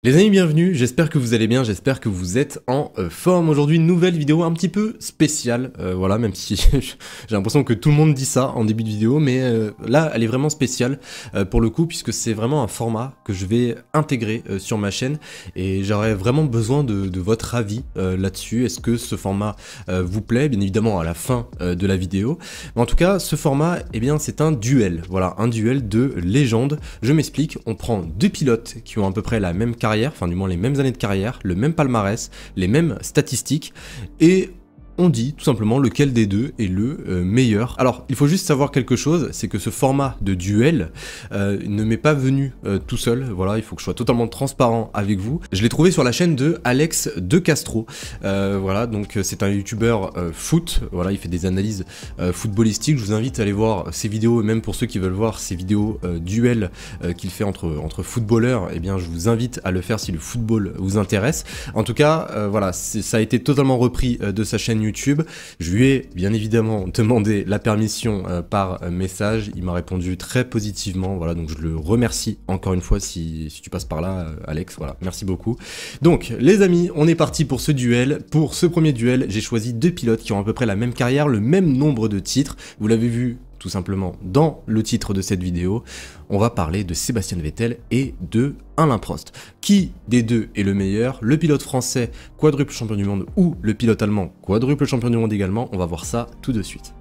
Les amis, bienvenue, j'espère que vous allez bien, j'espère que vous êtes en forme. Aujourd'hui, une nouvelle vidéo un petit peu spéciale, voilà, même si j'ai l'impression que tout le monde dit ça en début de vidéo, mais là, elle est vraiment spéciale pour le coup, puisque c'est vraiment un format que je vais intégrer sur ma chaîne, et j'aurais vraiment besoin de votre avis là-dessus. Est-ce que ce format vous plaît? Bien évidemment à la fin de la vidéo, mais en tout cas, ce format, eh bien, c'est un duel, voilà, un duel de légende. Je m'explique, on prend deux pilotes qui ont à peu près la même carrière, enfin du moins les mêmes années de carrière, le même palmarès, les mêmes statistiques, et on dit tout simplement lequel des deux est le meilleur. Alors, il faut juste savoir quelque chose, c'est que ce format de duel ne m'est pas venu tout seul, voilà, il faut que je sois totalement transparent avec vous. Je l'ai trouvé sur la chaîne de Alex De Castro, voilà, donc c'est un youtubeur foot, voilà, il fait des analyses footballistiques. Je vous invite à aller voir ses vidéos, et même pour ceux qui veulent voir ses vidéos duel qu'il fait entre footballeurs, eh bien je vous invite à le faire si le football vous intéresse. En tout cas, voilà, ça a été totalement repris de sa chaîne YouTube. Je lui ai bien évidemment demandé la permission par message, il m'a répondu très positivement, voilà, donc je le remercie encore une fois si tu passes par là, Alex, voilà, merci beaucoup. Donc les amis, on est parti pour ce duel. Pour ce premier duel, j'ai choisi deux pilotes qui ont à peu près la même carrière, le même nombre de titres, vous l'avez vu tout simplement dans le titre de cette vidéo. On va parler de Sébastien Vettel et de Alain Prost. Qui des deux est le meilleur? Le pilote français quadruple champion du monde ou le pilote allemand quadruple champion du monde également? On va voir ça tout de suite.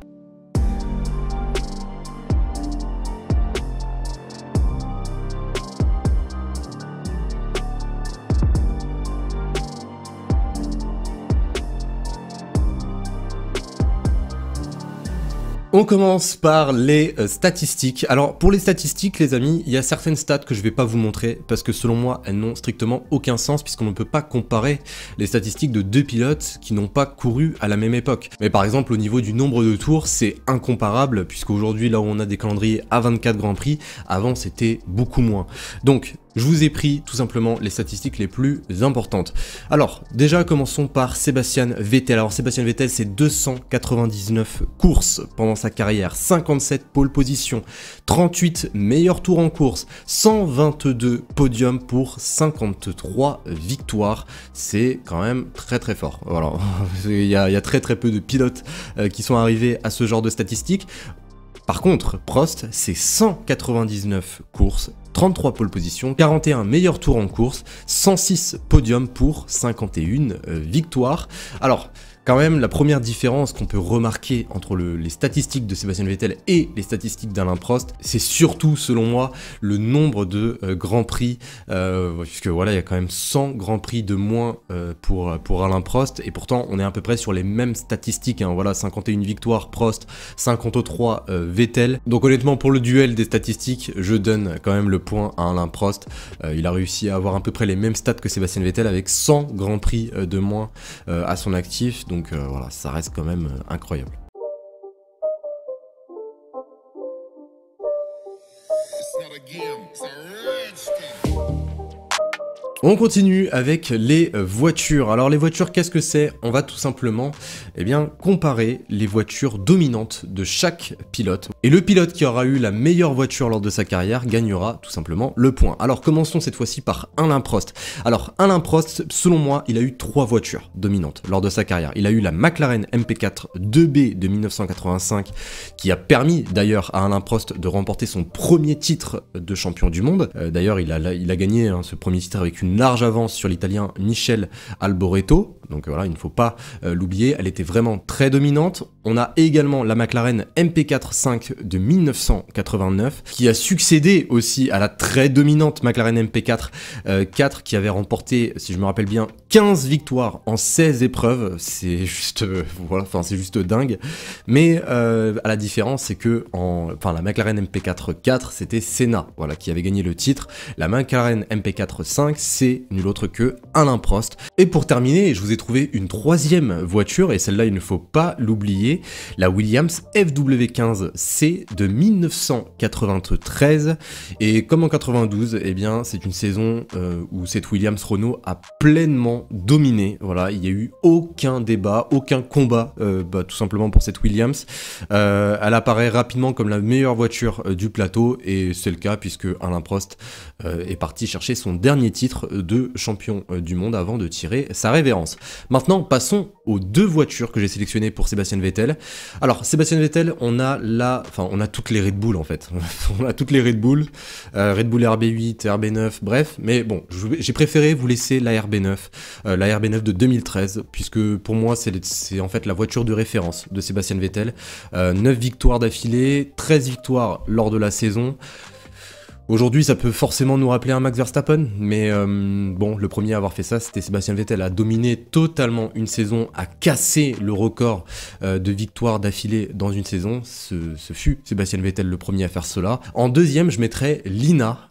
On commence par les statistiques. Alors pour les statistiques les amis, il y a certaines stats que je vais pas vous montrer parce que selon moi elles n'ont strictement aucun sens puisqu'on ne peut pas comparer les statistiques de deux pilotes qui n'ont pas couru à la même époque. Mais par exemple au niveau du nombre de tours c'est incomparable puisqu'aujourd'hui là où on a des calendriers à 24 Grands Prix, avant c'était beaucoup moins. Donc je vous ai pris tout simplement les statistiques les plus importantes. Alors, déjà commençons par Sébastien Vettel. Alors Sébastien Vettel, c'est 299 courses pendant sa carrière, 57 pole positions, 38 meilleurs tours en course, 122 podiums pour 53 victoires. C'est quand même très très fort. Voilà, il y a très peu de pilotes qui sont arrivés à ce genre de statistiques. Par contre, Prost, c'est 199 courses, 33 pole positions, 41 meilleurs tours en course, 106 podiums pour 51 victoires. Alors, quand même, la première différence qu'on peut remarquer entre les statistiques de Sébastien Vettel et les statistiques d'Alain Prost, c'est surtout, selon moi, le nombre de Grands Prix, puisque voilà, il y a quand même 100 Grands Prix de moins pour Alain Prost, et pourtant, on est à peu près sur les mêmes statistiques, hein, voilà, 51 victoires Prost, 53 Vettel. Donc honnêtement, pour le duel des statistiques, je donne quand même le point à Alain Prost. Il a réussi à avoir à peu près les mêmes stats que Sébastien Vettel avec 100 Grands Prix de moins à son actif. Donc voilà, ça reste quand même incroyable. On continue avec les voitures. Alors les voitures, qu'est-ce que c'est? On va tout simplement comparer les voitures dominantes de chaque pilote. Et le pilote qui aura eu la meilleure voiture lors de sa carrière gagnera tout simplement le point. Alors commençons cette fois-ci par Alain Prost. Alors Alain Prost, selon moi, il a eu 3 voitures dominantes lors de sa carrière. Il a eu la McLaren MP4 2B de 1985 qui a permis d'ailleurs à Alain Prost de remporter son premier titre de champion du monde. D'ailleurs il a gagné ce premier titre avec une large avance sur l'italien Michele Alboreto, donc voilà, il ne faut pas l'oublier, elle était vraiment très dominante. On a également la McLaren MP4-5 de 1989, qui a succédé aussi à la très dominante McLaren MP4 4, qui avait remporté, si je me rappelle bien, 15 victoires en 16 épreuves, c'est juste, voilà, enfin c'est juste dingue, mais à la différence, c'est que la McLaren MP4 4, c'était Senna, voilà, qui avait gagné le titre. La McLaren MP4 5, c'est nul autre que Alain Prost. Et pour terminer, je vous ai trouvé une troisième voiture, et celle-là il ne faut pas l'oublier, la Williams FW15C de 1993, et comme en 92, eh bien c'est une saison où cette Williams Renault a pleinement dominé, voilà, il n'y a eu aucun débat, aucun combat, tout simplement pour cette Williams. Elle apparaît rapidement comme la meilleure voiture du plateau, et c'est le cas puisque Alain Prost est parti chercher son dernier titre titre de champion du monde avant de tirer sa révérence. Maintenant, passons aux 2 voitures que j'ai sélectionnées pour Sébastien Vettel. Alors, Sébastien Vettel, on a toutes les Red Bull en fait. On a toutes les Red Bull RB8, RB9, bref. Mais bon, j'ai préféré vous laisser la RB9 de 2013, puisque pour moi, c'est en fait la voiture de référence de Sébastien Vettel. 9 victoires d'affilée, 13 victoires lors de la saison. Aujourd'hui, ça peut forcément nous rappeler un Max Verstappen, mais bon, le premier à avoir fait ça, c'était Sébastien Vettel, a dominé totalement une saison, a cassé le record de victoires d'affilée dans une saison. Ce fut Sébastien Vettel le premier à faire cela. En deuxième, je mettrais Lina,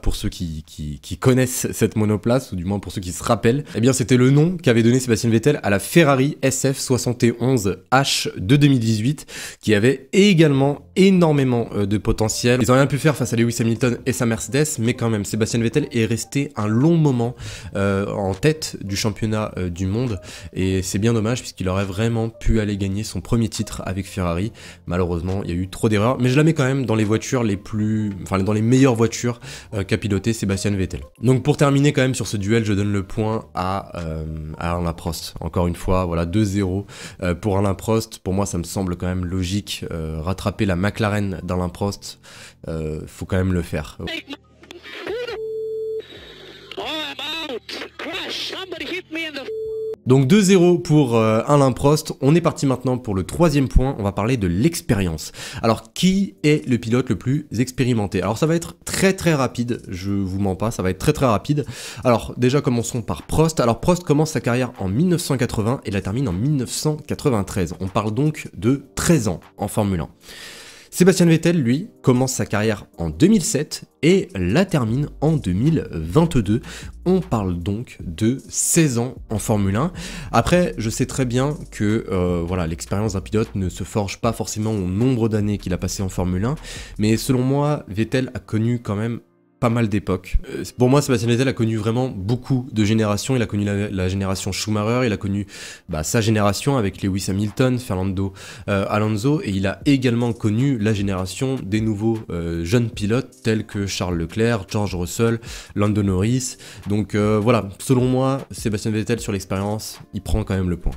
pour ceux qui connaissent cette monoplace, ou du moins pour ceux qui se rappellent. Eh bien, c'était le nom qu'avait donné Sébastien Vettel à la Ferrari SF71H de 2018, qui avait également énormément de potentiel. Ils n'ont rien pu faire face à Lewis Hamilton et sa Mercedes, mais quand même, Sébastien Vettel est resté un long moment en tête du championnat du monde, et c'est bien dommage puisqu'il aurait vraiment pu aller gagner son premier titre avec Ferrari. Malheureusement, il y a eu trop d'erreurs, mais je la mets quand même dans les voitures dans les meilleures voitures qu'a piloté Sébastien Vettel. Donc pour terminer quand même sur ce duel, je donne le point à Alain Prost. Encore une fois, voilà, 2-0 pour Alain Prost. Pour moi, ça me semble quand même logique. Rattraper la McLaren d'Alain Prost, faut quand même le faire. Donc 2-0 pour Alain Prost. On est parti maintenant pour le 3e point, on va parler de l'expérience. Alors qui est le pilote le plus expérimenté? Alors ça va être très rapide, je vous mens pas, ça va être très rapide. Alors déjà commençons par Prost. Alors Prost commence sa carrière en 1980 et la termine en 1993. On parle donc de 13 ans en Formule 1. Sébastien Vettel, lui, commence sa carrière en 2007 et la termine en 2022. On parle donc de 16 ans en Formule 1. Après, je sais très bien que voilà, l'expérience d'un pilote ne se forge pas forcément au nombre d'années qu'il a passé en Formule 1, mais selon moi, Vettel a connu quand même pas mal d'époques. Pour moi, Sébastien Vettel a connu vraiment beaucoup de générations. Il a connu la génération Schumacher, il a connu sa génération avec Lewis Hamilton, Fernando Alonso, et il a également connu la génération des nouveaux jeunes pilotes tels que Charles Leclerc, George Russell, Lando Norris. Donc voilà, selon moi, Sébastien Vettel sur l'expérience, il prend quand même le point.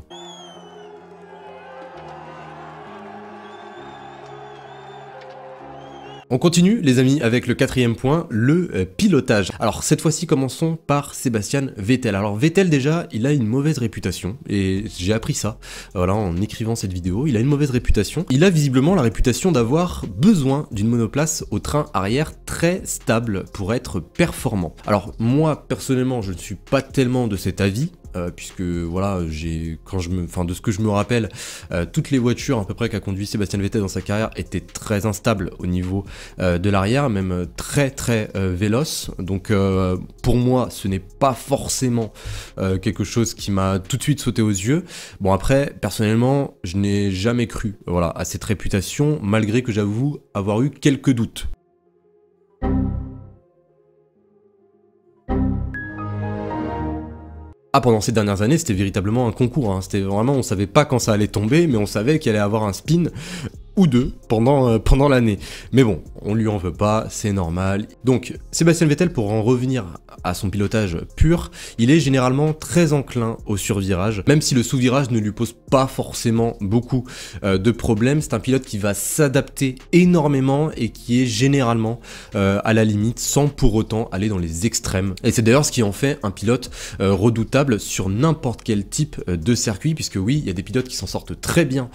On continue les amis avec le 4e point, le pilotage. Alors cette fois-ci commençons par Sébastien Vettel. Alors Vettel déjà, il a une mauvaise réputation et j'ai appris ça voilà, en écrivant cette vidéo. Il a une mauvaise réputation. Il a visiblement la réputation d'avoir besoin d'une monoplace au train arrière très stable pour être performant. Alors moi personnellement je ne suis pas tellement de cet avis. Puisque voilà, de ce que je me rappelle, toutes les voitures à peu près qu'a conduit Sébastien Vettel dans sa carrière étaient très instables au niveau de l'arrière, même très véloces. Donc pour moi, ce n'est pas forcément quelque chose qui m'a tout de suite sauté aux yeux. Bon après, personnellement, je n'ai jamais cru voilà, à cette réputation, malgré que j'avoue avoir eu quelques doutes. Ah, pendant ces dernières années, c'était véritablement un concours, hein. C'était vraiment, on savait pas quand ça allait tomber, mais on savait qu'il allait avoir un spin ou deux pendant l'année. Mais bon, on lui en veut pas, c'est normal. Donc, Sébastien Vettel, pour en revenir à son pilotage pur, il est généralement très enclin au survirage, même si le sous-virage ne lui pose pas forcément beaucoup de problèmes. C'est un pilote qui va s'adapter énormément et qui est généralement à la limite, sans pour autant aller dans les extrêmes. Et c'est d'ailleurs ce qui en fait un pilote redoutable sur n'importe quel type de circuit, puisque oui, il y a des pilotes qui s'en sortent très bien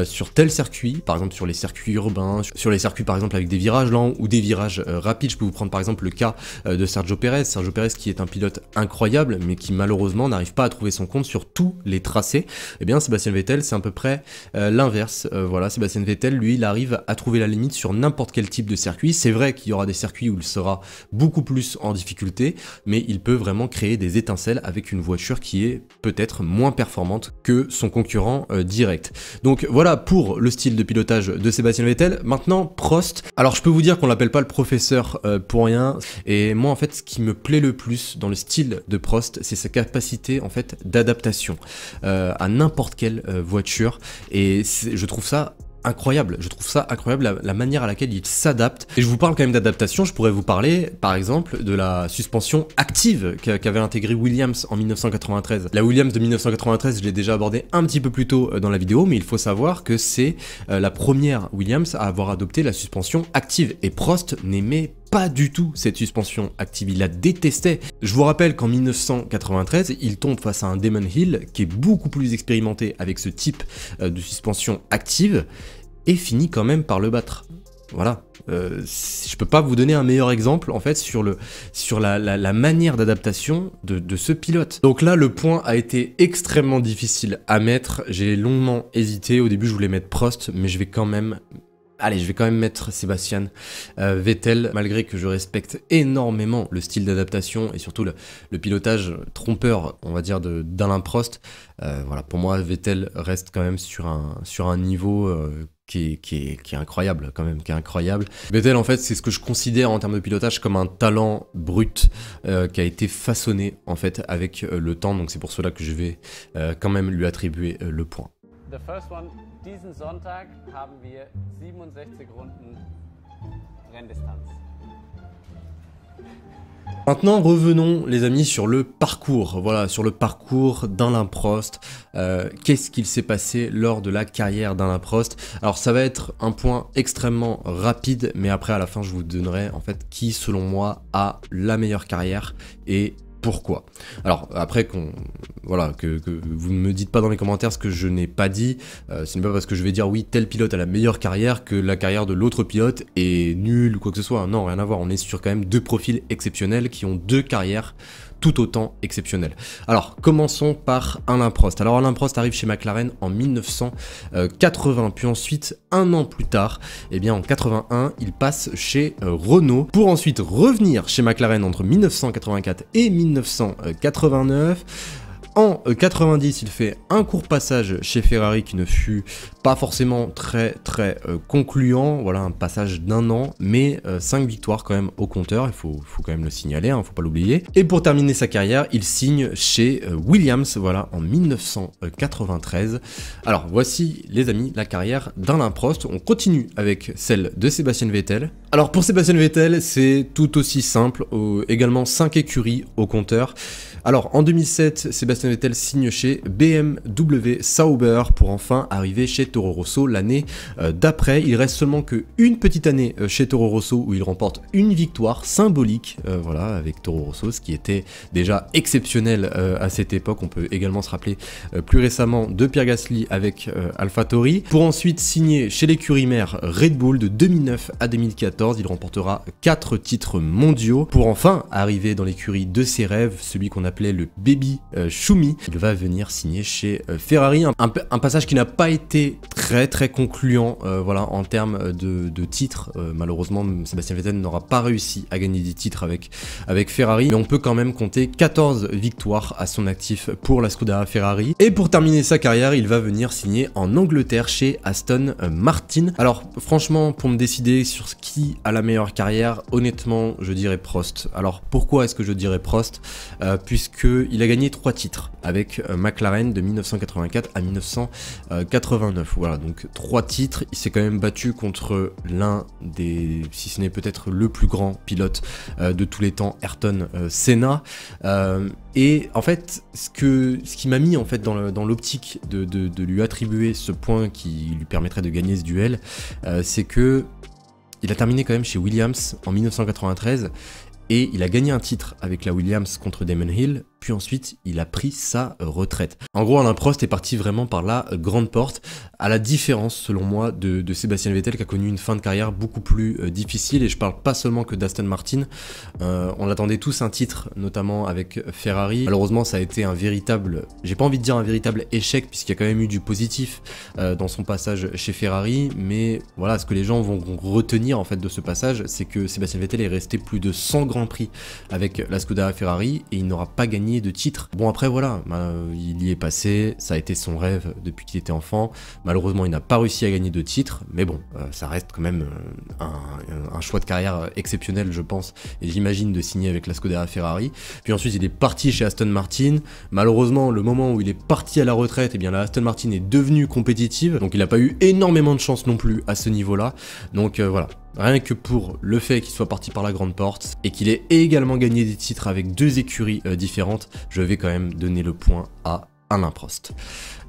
sur tel circuit, par exemple sur les circuits urbains, sur les circuits par exemple avec des virages lents ou des virages rapides. Je peux vous prendre par exemple le cas de Sergio Pérez. Sergio Pérez qui est un pilote incroyable mais qui malheureusement n'arrive pas à trouver son compte sur tous les tracés. Et bien Sébastien Vettel c'est à peu près l'inverse. Voilà, Sébastien Vettel lui il arrive à trouver la limite sur n'importe quel type de circuit. C'est vrai qu'il y aura des circuits où il sera beaucoup plus en difficulté, mais il peut vraiment créer des étincelles avec une voiture qui est peut-être moins performante que son concurrent direct. Donc voilà pour le style de pilotage de Sébastien Vettel. Maintenant Prost, alors je peux vous dire qu'on l'appelle pas le professeur pour rien, et moi en fait ce qui me plaît le plus dans le style de Prost, c'est sa capacité en fait d'adaptation à n'importe quelle voiture, et je trouve ça incroyable. Je trouve ça incroyable la manière à laquelle il s'adapte. Et je vous parle quand même d'adaptation, je pourrais vous parler par exemple de la suspension active qu'avait intégrée Williams en 1993. La Williams de 1993, je l'ai déjà abordé un petit peu plus tôt dans la vidéo, mais il faut savoir que c'est la première Williams à avoir adopté la suspension active. Et Prost n'aimait pas du tout cette suspension active, il la détestait. Je vous rappelle qu'en 1993, il tombe face à un Damon Hill qui est beaucoup plus expérimenté avec ce type de suspension active et finit quand même par le battre. Voilà. Je peux pas vous donner un meilleur exemple en fait sur la manière d'adaptation de ce pilote. Donc là le point a été extrêmement difficile à mettre, j'ai longuement hésité, au début je voulais mettre Prost mais je vais quand même mettre Sébastien Vettel, malgré que je respecte énormément le style d'adaptation et surtout le pilotage trompeur, on va dire, d'Alain Prost. Voilà, pour moi, Vettel reste quand même sur un niveau qui est incroyable, quand même, qui est incroyable. Vettel, en fait, c'est ce que je considère en termes de pilotage comme un talent brut qui a été façonné, en fait, avec le temps. Donc c'est pour cela que je vais quand même lui attribuer le point. The first one, diesen Sonntag haben wir 67 Runden Renndistanz. Maintenant, revenons les amis sur le parcours, voilà, sur le parcours d'Alain Prost. Qu'est-ce qu'il s'est passé lors de la carrière d'Alain Prost? Alors ça va être un point extrêmement rapide, mais après à la fin je vous donnerai en fait qui selon moi a la meilleure carrière et pourquoi. Alors après que vous ne me dites pas dans les commentaires ce que je n'ai pas dit, ce n'est pas parce que je vais dire oui tel pilote a la meilleure carrière que la carrière de l'autre pilote est nulle ou quoi que ce soit, non rien à voir, on est sur quand même deux profils exceptionnels qui ont deux carrières tout autant exceptionnelles. Alors commençons par Alain Prost. Alors Alain Prost arrive chez McLaren en 1980, puis ensuite un an plus tard, eh bien en 81 il passe chez Renault pour ensuite revenir chez McLaren entre 1984 et 1989. En 90, il fait un court passage chez Ferrari qui ne fut pas forcément très concluant, voilà un passage d'1 an, mais 5 victoires quand même au compteur, il faut quand même le signaler, hein, faut pas l'oublier. Et pour terminer sa carrière, il signe chez Williams, voilà, en 1993. Alors voici les amis, la carrière d'Alain Prost, on continue avec celle de Sébastien Vettel. Alors pour Sébastien Vettel, c'est tout aussi simple, également 5 écuries au compteur. Alors en 2007, Sébastien Vettel signe chez BMW Sauber pour enfin arriver chez Toro Rosso l'année d'après. Il reste seulement qu'une petite année chez Toro Rosso où il remporte une victoire symbolique, voilà, avec Toro Rosso, ce qui était déjà exceptionnel à cette époque. On peut également se rappeler plus récemment de Pierre Gasly avec AlphaTauri, pour ensuite signer chez l'écurie mère Red Bull de 2009 à 2014. Il remportera 4 titres mondiaux pour enfin arriver dans l'écurie de ses rêves, celui qu'on appelait le Baby Schumi. Il va venir signer chez Ferrari, un passage qui n'a pas été très concluant, voilà, en termes de titres. Malheureusement, Sébastien Vettel n'aura pas réussi à gagner des titres avec Ferrari, mais on peut quand même compter 14 victoires à son actif pour la Scuderia Ferrari. Et pour terminer sa carrière, il va venir signer en Angleterre chez Aston Martin. Alors franchement, pour me décider sur qui a la meilleure carrière, honnêtement, je dirais Prost. Alors pourquoi est-ce que je dirais Prost? Puisqu'il a gagné 3 titres avec McLaren de 1984 à 1989. Voilà, donc 3 titres. Il s'est quand même battu contre l'un des, si ce n'est peut-être le plus grand pilote de tous les temps, Ayrton Senna. Et en fait, ce qui m'a mis en fait dans l'optique de lui attribuer ce point qui lui permettrait de gagner ce duel, c'est que il a terminé quand même chez Williams en 1993 et il a gagné un titre avec la Williams contre Damon Hill, puis ensuite il a pris sa retraite. En gros, Alain Prost est parti vraiment par la grande porte, à la différence selon moi de Sébastien Vettel qui a connu une fin de carrière beaucoup plus difficile, et je parle pas seulement que d'Aston Martin. On attendait tous un titre, notamment avec Ferrari. Malheureusement, ça a été un véritable, j'ai pas envie de dire un véritable échec, puisqu'il y a quand même eu du positif dans son passage chez Ferrari, mais voilà, ce que les gens vont retenir en fait de ce passage, c'est que Sébastien Vettel est resté plus de 100 grands prix avec la Scuderia Ferrari et il n'aura pas gagné gagner de titres. Bon après voilà, il y est passé, ça a été son rêve depuis qu'il était enfant. Malheureusement il n'a pas réussi à gagner de titres, mais bon, ça reste quand même un choix de carrière exceptionnel je pense, et j'imagine de signer avec la Scuderia Ferrari. Puis ensuite il est parti chez Aston Martin. Malheureusement le moment où il est parti à la retraite, eh bien la Aston Martin est devenue compétitive, donc il n'a pas eu énormément de chance non plus à ce niveau-là. Donc voilà. Rien que pour le fait qu'il soit parti par la grande porte et qu'il ait également gagné des titres avec 2 écuries différentes, je vais quand même donner le point à Alain Prost.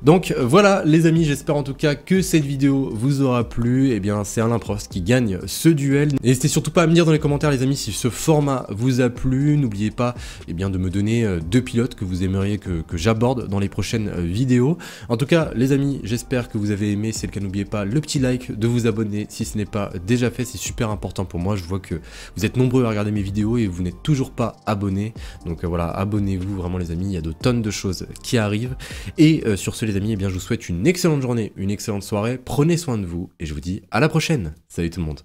Donc voilà les amis, j'espère en tout cas que cette vidéo vous aura plu. Et bien c'est Alain Prost qui gagne ce duel. N'hésitez surtout pas à me dire dans les commentaires les amis si ce format vous a plu. N'oubliez pas bien de me donner 2 pilotes que vous aimeriez que j'aborde dans les prochaines vidéos. En tout cas les amis, j'espère que vous avez aimé. Si c'est le cas, n'oubliez pas le petit like, de vous abonner si ce n'est pas déjà fait, c'est super important pour moi. Je vois que vous êtes nombreux à regarder mes vidéos et vous n'êtes toujours pas abonnés. Donc voilà, abonnez-vous vraiment les amis, il y a de tonnes de choses qui arrivent. Et sur ce les amis, eh bien, je vous souhaite une excellente journée, une excellente soirée, prenez soin de vous et je vous dis à la prochaine. Salut tout le monde.